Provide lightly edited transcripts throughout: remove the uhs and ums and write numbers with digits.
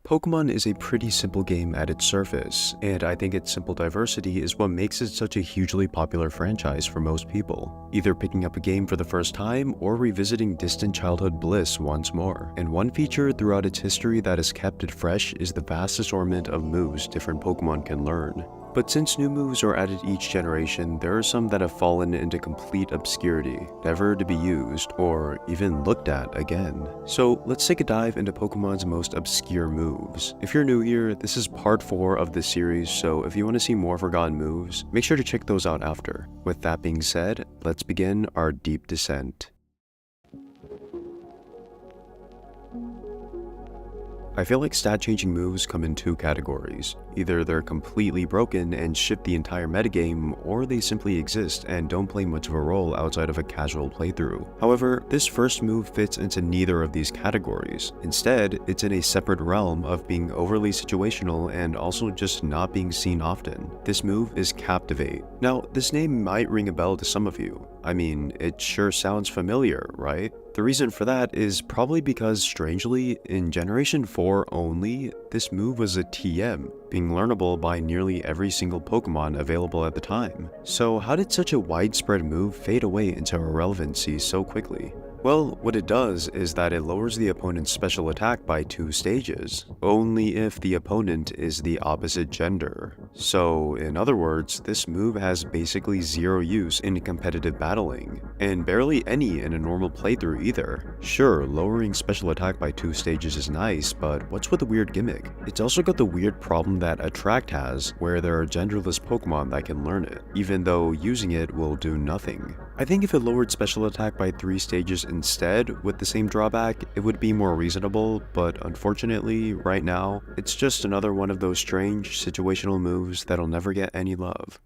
Pokemon is a pretty simple game at its surface, and I think its simple diversity is what makes it such a hugely popular franchise for most people, either picking up a game for the first time or revisiting distant childhood bliss once more. And one feature throughout its history that has kept it fresh is the vast assortment of moves different Pokemon can learn. But since new moves are added each generation, there are some that have fallen into complete obscurity, never to be used or even looked at again. So let's take a dive into Pokemon's most obscure moves. If you're new here, this is part 4 of this series, so if you want to see more forgotten moves, make sure to check those out after. With that being said, let's begin our deep descent. I feel like stat-changing moves come in two categories. Either they're completely broken and shift the entire metagame, or they simply exist and don't play much of a role outside of a casual playthrough. However, this first move fits into neither of these categories. Instead, it's in a separate realm of being overly situational and also just not being seen often. This move is Captivate. Now, this name might ring a bell to some of you. I mean, it sure sounds familiar, right? The reason for that is probably because, strangely, in Generation 4 only, this move was a TM, being learnable by nearly every single Pokemon available at the time. So how did such a widespread move fade away into irrelevancy so quickly? Well, what it does is that it lowers the opponent's special attack by 2 stages, only if the opponent is the opposite gender. So, in other words, this move has basically zero use in competitive battling, and barely any in a normal playthrough either. Sure, lowering special attack by 2 stages is nice, but what's with the weird gimmick? It's also got the weird problem that Attract has, where there are genderless Pokemon that can learn it, even though using it will do nothing. I think if it lowered special attack by 3 stages instead, with the same drawback, it would be more reasonable, but unfortunately, right now, it's just another one of those strange, situational moves that'll never get any love.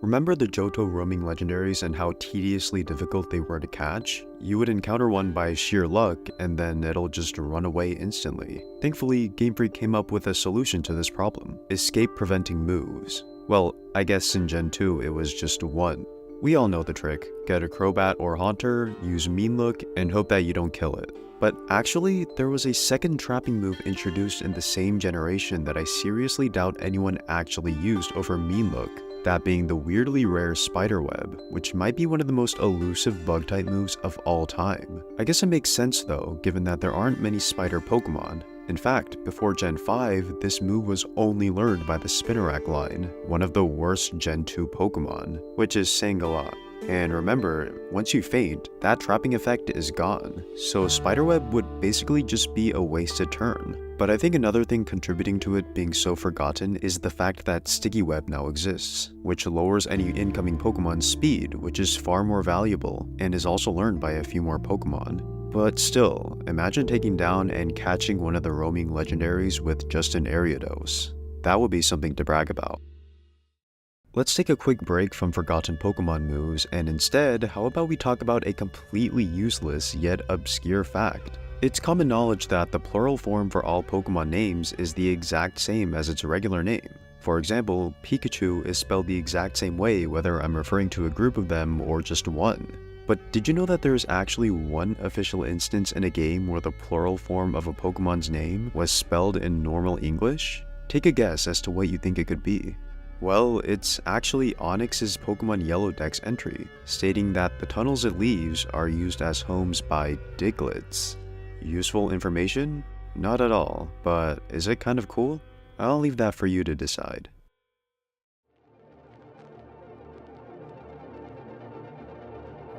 Remember the Johto roaming legendaries and how tediously difficult they were to catch? You would encounter one by sheer luck, and then it'll just run away instantly. Thankfully, Game Freak came up with a solution to this problem: escape preventing moves. Well, I guess in Gen 2 it was just one. We all know the trick: get a Crobat or Haunter, use Mean Look, and hope that you don't kill it. But actually, there was a second trapping move introduced in the same generation that I seriously doubt anyone actually used over Mean Look. That being the weirdly rare Spiderweb, which might be one of the most elusive bug-type moves of all time. I guess it makes sense though, given that there aren't many spider Pokemon. In fact, before Gen 5, this move was only learned by the Spinarak line, one of the worst Gen 2 Pokemon, which is saying a lot. And remember, once you faint, that trapping effect is gone, so Spiderweb would basically just be a wasted turn. But I think another thing contributing to it being so forgotten is the fact that Sticky Web now exists, which lowers any incoming Pokemon's speed, which is far more valuable, and is also learned by a few more Pokemon. But still, imagine taking down and catching one of the roaming legendaries with just an Ariados. That would be something to brag about. Let's take a quick break from forgotten Pokemon moves, and instead, how about we talk about a completely useless yet obscure fact? It's common knowledge that the plural form for all Pokemon names is the exact same as its regular name. For example, Pikachu is spelled the exact same way whether I'm referring to a group of them or just one. But did you know that there's actually one official instance in a game where the plural form of a Pokemon's name was spelled in normal English? Take a guess as to what you think it could be. Well, it's actually Onix's Pokemon Yellow Dex entry, stating that the tunnels it leaves are used as homes by Diglets. Useful information? Not at all, but is it kind of cool? I'll leave that for you to decide.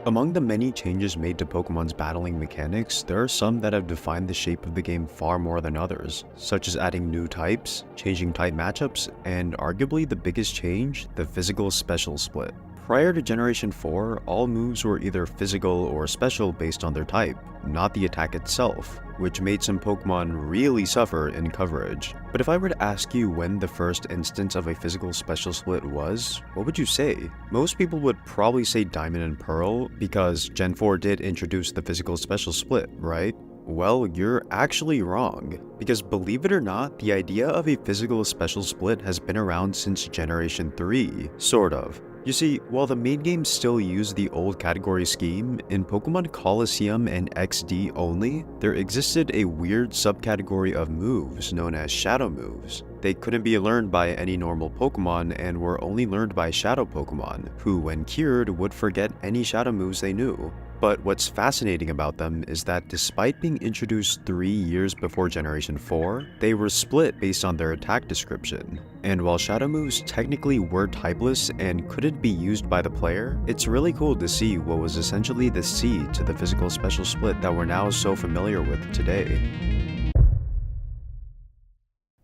Among the many changes made to Pokemon's battling mechanics, there are some that have defined the shape of the game far more than others, such as adding new types, changing type matchups, and arguably the biggest change, the physical special split. Prior to Generation 4, all moves were either physical or special based on their type, not the attack itself, which made some Pokemon really suffer in coverage. But if I were to ask you when the first instance of a physical special split was, what would you say? Most people would probably say Diamond and Pearl, because Gen 4 did introduce the physical special split, right? Well, you're actually wrong, because believe it or not, the idea of a physical special split has been around since Generation 3, sort of. You see, while the main games still use the old category scheme, in Pokemon Colosseum and XD only, there existed a weird subcategory of moves known as Shadow moves. They couldn't be learned by any normal Pokemon and were only learned by Shadow Pokemon, who when cured would forget any Shadow moves they knew. But what's fascinating about them is that despite being introduced 3 years before Generation 4, they were split based on their attack description. And while Shadow moves technically were typeless and couldn't be used by the player, it's really cool to see what was essentially the seed to the physical special split that we're now so familiar with today.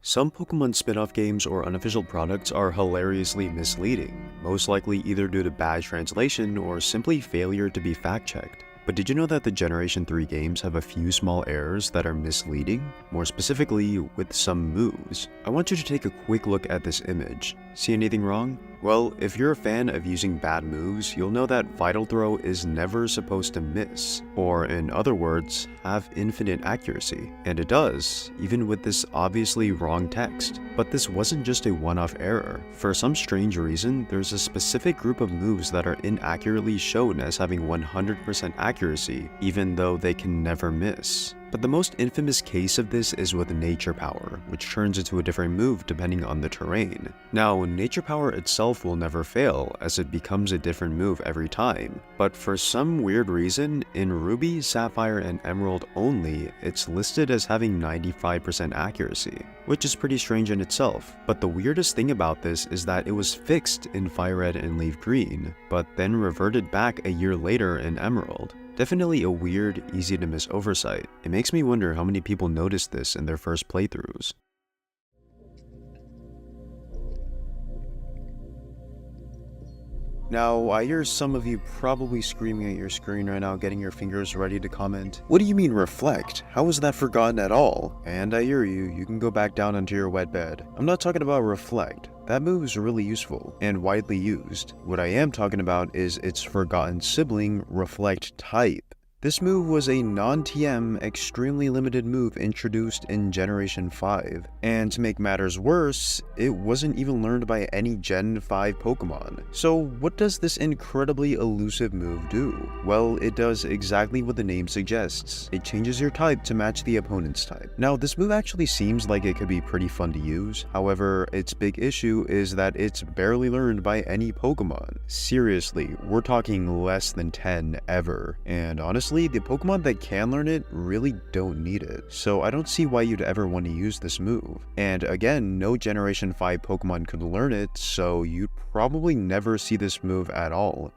Some Pokemon spin-off games or unofficial products are hilariously misleading, most likely either due to bad translation or simply failure to be fact-checked. But did you know that the Generation 3 games have a few small errors that are misleading? More specifically, with some moves. I want you to take a quick look at this image. See anything wrong? Well, if you're a fan of using bad moves, you'll know that Vital Throw is never supposed to miss, or in other words, have infinite accuracy. And it does, even with this obviously wrong text. But this wasn't just a one-off error. For some strange reason, there's a specific group of moves that are inaccurately shown as having 100% accuracy, even though they can never miss. But the most infamous case of this is with Nature Power, which turns into a different move depending on the terrain. Now, Nature Power itself will never fail, as it becomes a different move every time. But for some weird reason, in Ruby, Sapphire, and Emerald only, it's listed as having 95% accuracy, which is pretty strange in itself. But the weirdest thing about this is that it was fixed in Fire Red and Leaf Green, but then reverted back a year later in Emerald. Definitely a weird, easy to miss oversight. It makes me wonder how many people noticed this in their first playthroughs. Now, I hear some of you probably screaming at your screen right now, getting your fingers ready to comment. What do you mean reflect? How was that forgotten at all? And I hear you, you can go back down onto your wet bed. I'm not talking about reflect. That move is really useful and widely used. What I am talking about is its forgotten sibling, reflect type. This move was a non-TM, extremely limited move introduced in Generation 5. And to make matters worse, it wasn't even learned by any Gen 5 Pokemon. So what does this incredibly elusive move do? Well, it does exactly what the name suggests. It changes your type to match the opponent's type. Now, this move actually seems like it could be pretty fun to use. However, its big issue is that it's barely learned by any Pokemon. Seriously, we're talking less than 10 ever. And honestly, the Pokemon that can learn it really don't need it, so I don't see why you'd ever want to use this move. And again, no Generation 5 Pokemon could learn it, so you'd probably never see this move at all.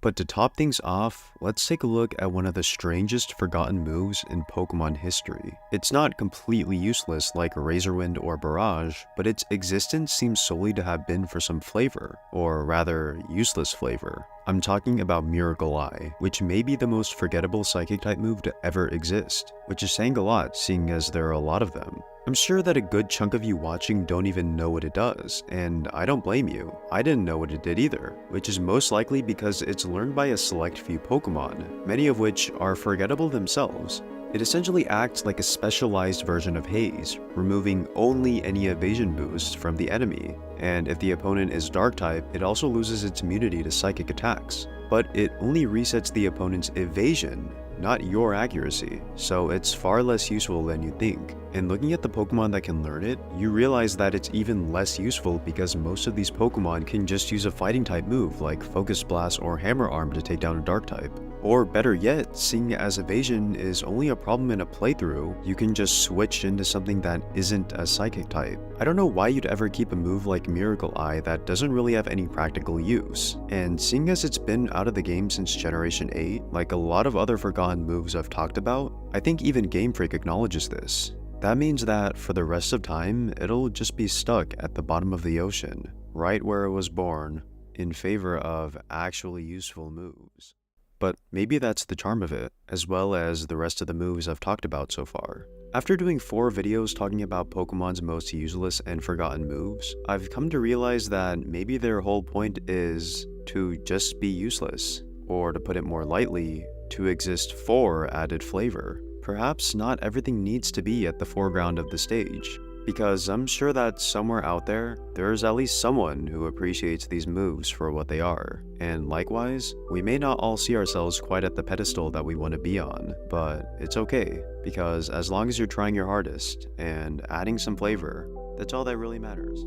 But to top things off, let's take a look at one of the strangest forgotten moves in Pokemon history. It's not completely useless like Razor Wind or Barrage, but its existence seems solely to have been for some flavor, or rather, useless flavor. I'm talking about Miracle Eye, which may be the most forgettable Psychic-type move to ever exist, which is saying a lot seeing as there are a lot of them. I'm sure that a good chunk of you watching don't even know what it does, and I don't blame you. I didn't know what it did either, which is most likely because it's learned by a select few Pokemon, many of which are forgettable themselves. It essentially acts like a specialized version of Haze, removing only any evasion boosts from the enemy, and if the opponent is Dark-type, it also loses its immunity to psychic attacks. But it only resets the opponent's evasion, not your accuracy, so it's far less useful than you think. And looking at the Pokemon that can learn it, you realize that it's even less useful because most of these Pokemon can just use a fighting type move like Focus Blast or Hammer Arm to take down a dark type. Or better yet, seeing as evasion is only a problem in a playthrough, you can just switch into something that isn't a psychic type. I don't know why you'd ever keep a move like Miracle Eye that doesn't really have any practical use. And seeing as it's been out of the game since Generation 8, like a lot of other forgotten moves I've talked about, I think even Game Freak acknowledges this. That means that for the rest of time, it'll just be stuck at the bottom of the ocean, right where it was born, in favor of actually useful moves. But maybe that's the charm of it, as well as the rest of the moves I've talked about so far. After doing 4 videos talking about Pokemon's most useless and forgotten moves, I've come to realize that maybe their whole point is to just be useless, or to put it more lightly, to exist for added flavor. Perhaps not everything needs to be at the foreground of the stage. Because I'm sure that somewhere out there, there's at least someone who appreciates these moves for what they are. And likewise, we may not all see ourselves quite at the pedestal that we want to be on, but it's okay, because as long as you're trying your hardest and adding some flavor, that's all that really matters.